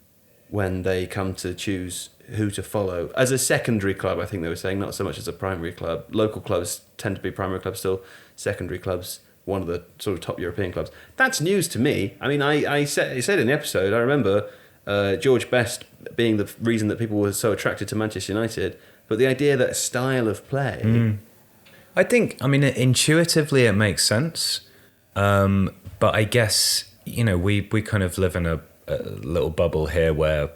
when they come to choose who to follow. As a secondary club, I think they were saying, not so much as a primary club. Local clubs tend to be primary clubs still. Secondary clubs, one of the sort of top European clubs. That's news to me. I mean, I said in the episode, I remember George Best being the reason that people were so attracted to Manchester United, but the idea that style of play... I think, intuitively it makes sense. But I guess, we kind of live in a little bubble here where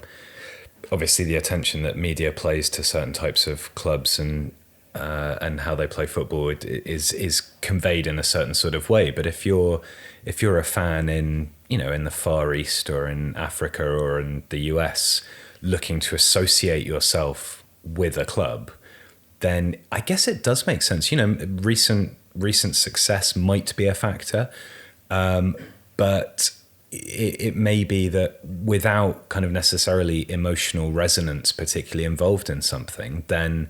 obviously the attention that media plays to certain types of clubs and how they play football is conveyed in a certain sort of way. But if you're a fan in the Far East or in Africa or in the US looking to associate yourself with a club, then I guess it does make sense. Recent success might be a factor, but it may be that without kind of necessarily emotional resonance particularly involved in something, then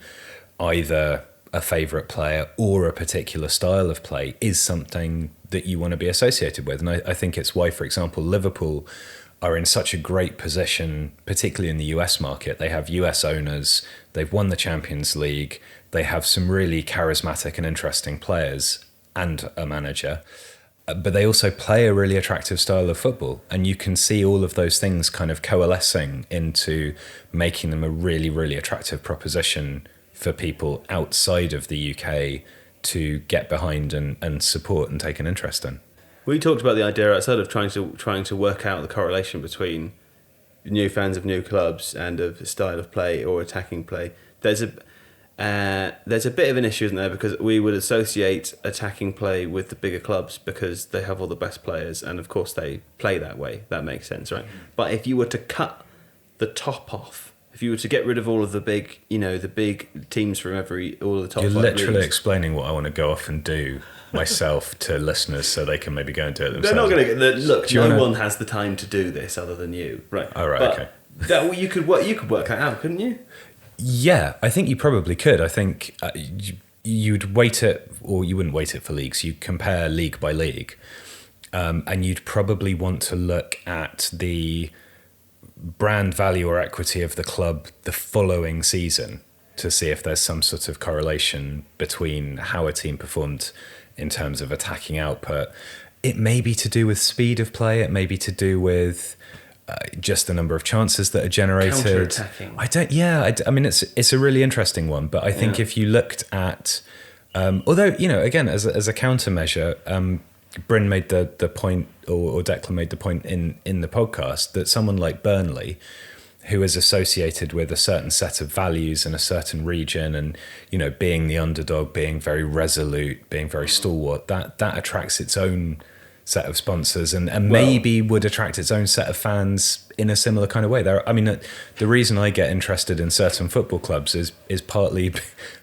either a favourite player or a particular style of play is something that you want to be associated with. And I think it's why, for example, Liverpool are in such a great position, particularly in the US market. They have US owners, they've won the Champions League, they have some really charismatic and interesting players and a manager. But they also play a really attractive style of football. And you can see all of those things kind of coalescing into making them a really, really attractive proposition for people outside of the UK to get behind and support and take an interest in. We talked about the idea outside of trying to work out the correlation between new fans of new clubs and of style of play or attacking play. There's a bit of an issue, isn't there? Because we would associate attacking play with the bigger clubs because they have all the best players, and of course they play that way. That makes sense, right? But if you were to cut the top off, if you were to get rid of all of the big, the big teams from all of the top, you're literally leagues, explaining what I want to go off and do myself to listeners so they can maybe go and do it themselves. They're not going to look. No one has the time to do this other than you, right? Oh, right, but okay. You could work that out, couldn't you? Yeah, I think you probably could. I think you'd weight it, or you wouldn't weight it for leagues. You'd compare league by league, and you'd probably want to look at the brand value or equity of the club the following season to see if there's some sort of correlation between how a team performed in terms of attacking output. It may be to do with speed of play. It may be to do with just the number of chances that are generated. Counter-attacking. I mean, it's a really interesting one. But I think if you looked at, although again, as a countermeasure, Bryn made the point, or Declan made the point in the podcast that someone like Burnley, who is associated with a certain set of values in a certain region, and being the underdog, being very resolute, being very stalwart, that attracts its own set of sponsors and maybe would attract its own set of fans in a similar kind of way. The reason I get interested in certain football clubs is partly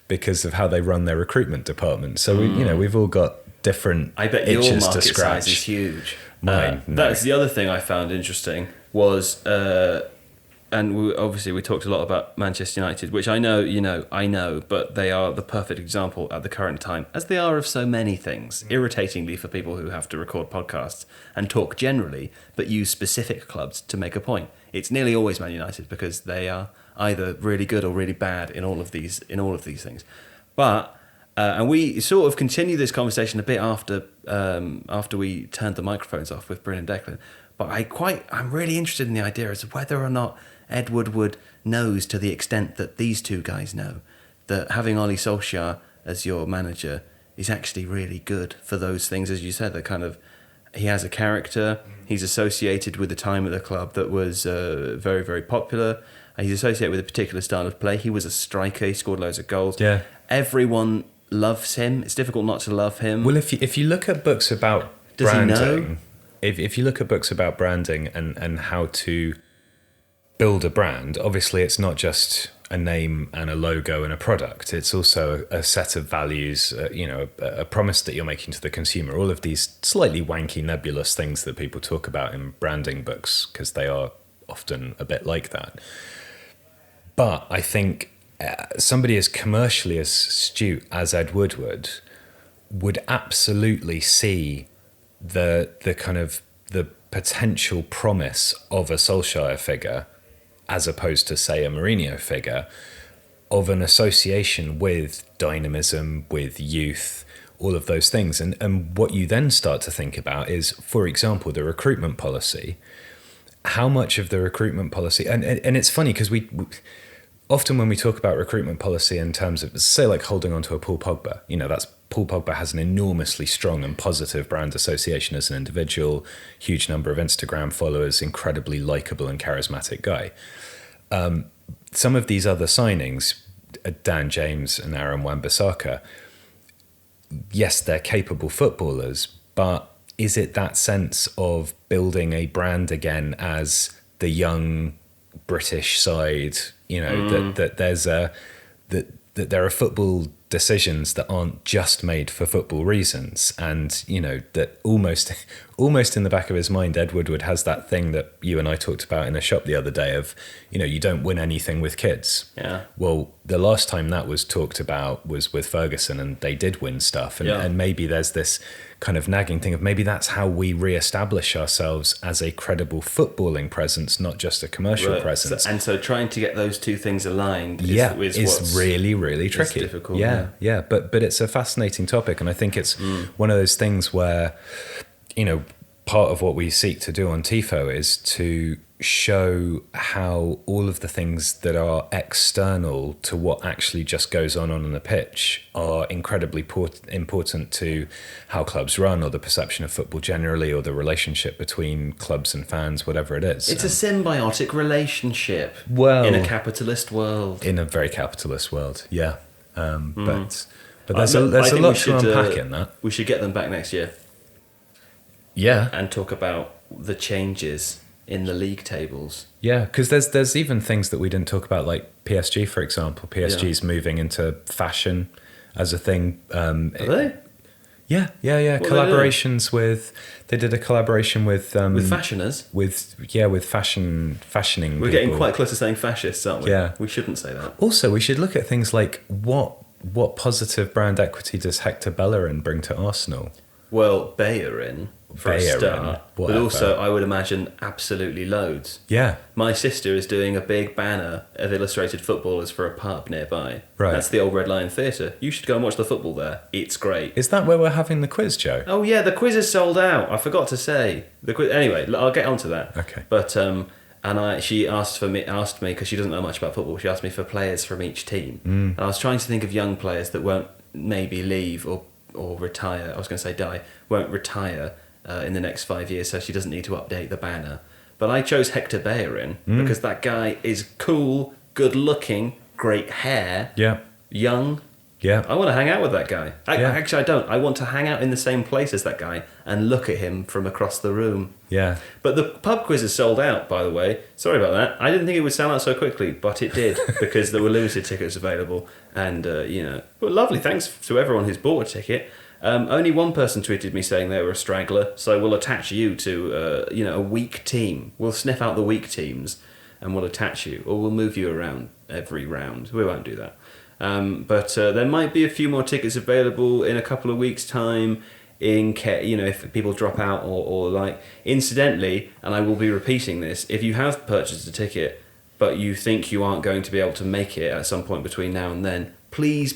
because of how they run their recruitment department. So we've all got different I bet itches your market to scratch. size is huge. Mine, no. That's the other thing I found interesting was, and we talked a lot about Manchester United, which I know, but they are the perfect example at the current time, as they are of so many things, irritatingly for people who have to record podcasts and talk generally, but use specific clubs to make a point. It's nearly always Man United because they are either really good or really bad in all of these things. But and we sort of continue this conversation a bit after we turned the microphones off with Bryn and Declan. But I'm really interested in the idea as to whether or not Ed Woodward knows, to the extent that these two guys know, that having Ole Solskjaer as your manager is actually really good for those things, as you said, that kind of, he has a character, he's associated with a time at the club that was very, very popular, he's associated with a particular style of play, he was a striker, he scored loads of goals. Yeah. Everyone loves him. It's difficult not to love him. Well, if you look at books about Does branding, he know? if you look at books about branding and how to build a brand, obviously it's not just a name and a logo and a product. It's also a set of values, a promise that you're making to the consumer. All of these slightly wanky, nebulous things that people talk about in branding books, because they are often a bit like that. But I think somebody as commercially as astute as Ed Woodward would absolutely see the kind of the potential promise of a Solskjaer figure, as opposed to, say, a Mourinho figure, of an association with dynamism, with youth, all of those things. And what you then start to think about is, for example, the recruitment policy. How much of the recruitment policy, and it's funny because we often when we talk about recruitment policy in terms of, say, like holding on to a Paul Pogba, that's Paul Pogba has an enormously strong and positive brand association as an individual, huge number of Instagram followers, incredibly likable and charismatic guy. Some of these other signings, Dan James and Aaron Wan-Bissaka, yes, they're capable footballers, but is it that sense of building a brand again as the young British side, that there's that there are football decisions that aren't just made for football reasons, and that almost in the back of his mind, Ed Woodward has that thing that you and I talked about in a shop the other day of, you don't win anything with kids. Yeah. Well, the last time that was talked about was with Ferguson, and they did win stuff, and maybe there's this kind of nagging thing of maybe that's how we re-establish ourselves as a credible footballing presence, not just a commercial presence. So trying to get those two things aligned is really, really tricky. It's difficult. Yeah. But it's a fascinating topic, and I think it's one of those things where, part of what we seek to do on Tifo is to show how all of the things that are external to what actually just goes on the pitch are incredibly important to how clubs run, or the perception of football generally, or the relationship between clubs and fans, whatever it is. It's a symbiotic relationship in a capitalist world. In a very capitalist world, yeah. But there's a lot to unpack in that. We should get them back next year. Yeah. And talk about the changes in the league tables. Yeah, because there's even things that we didn't talk about, like PSG, for example. PSG's moving into fashion as a thing. Are they? Yeah. What Collaborations they did a collaboration with fashioners. With fashioning. We're getting quite close to saying fascists, aren't we? Yeah. We shouldn't say that. Also, we should look at things like what positive brand equity does Hector Bellerin bring to Arsenal? Well, Bellerin for a start, but also I would imagine absolutely loads. Yeah. My sister is doing a big banner of illustrated footballers for a pub nearby. Right. That's the Old Red Lion Theatre. You should go and watch the football there. It's great. Is that where we're having the quiz, Joe? Oh yeah, the quiz is sold out. I forgot to say the quiz. Anyway, I'll get onto that. Okay. But she asked me because she doesn't know much about football. She asked me for players from each team, and I was trying to think of young players that won't maybe leave or retire. I was going to say die. Won't retire in the next 5 years, so she doesn't need to update the banner. But I chose Hector Bellerin because that guy is cool, good looking, great hair, young. Yeah. I want to hang out with that guy. Actually, I don't. I want to hang out in the same place as that guy and look at him from across the room. Yeah. But the pub quiz is sold out, by the way. Sorry about that. I didn't think it would sell out so quickly, but it did because there were limited tickets available. And, but lovely. Thanks to everyone who's bought a ticket. Only one person tweeted me saying they were a straggler, so we'll attach you to, a weak team. We'll sniff out the weak teams and we'll attach you, or we'll move you around every round. We won't do that. But there might be a few more tickets available in a couple of weeks' time, if people drop out or like. Incidentally, and I will be repeating this, if you have purchased a ticket but you think you aren't going to be able to make it at some point between now and then, please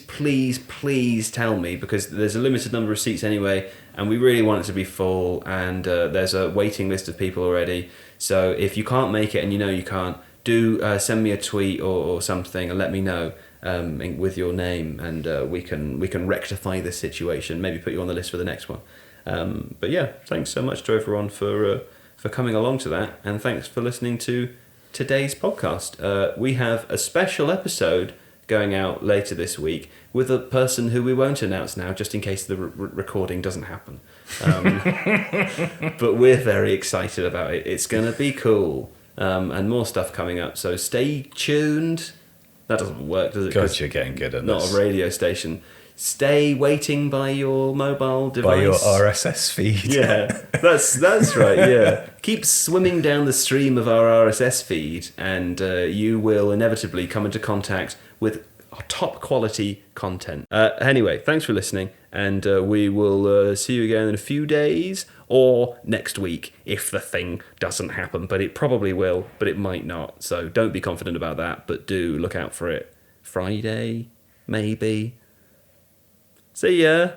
tell me, because there's a limited number of seats anyway, and we really want it to be full, and there's a waiting list of people already. So if you can't make it and you can't, do send me a tweet or something and let me know with your name, and we can rectify this situation, maybe put you on the list for the next one. But yeah, thanks so much to everyone for coming along to that, and thanks for listening to today's podcast. We have a special episode going out later this week with a person who we won't announce now, just in case the recording doesn't happen. But we're very excited about it. It's going to be cool. And more stuff coming up. So stay tuned. That doesn't work, does it? God, you're getting good at not this. Not a radio station. Stay waiting by your mobile device. By your RSS feed. Yeah, that's right, yeah. Keep swimming down the stream of our RSS feed and you will inevitably come into contact with top quality content. Anyway, thanks for listening, and we will see you again in a few days or next week if the thing doesn't happen. But it probably will, but it might not. So don't be confident about that, but do look out for it. Friday, maybe. See ya.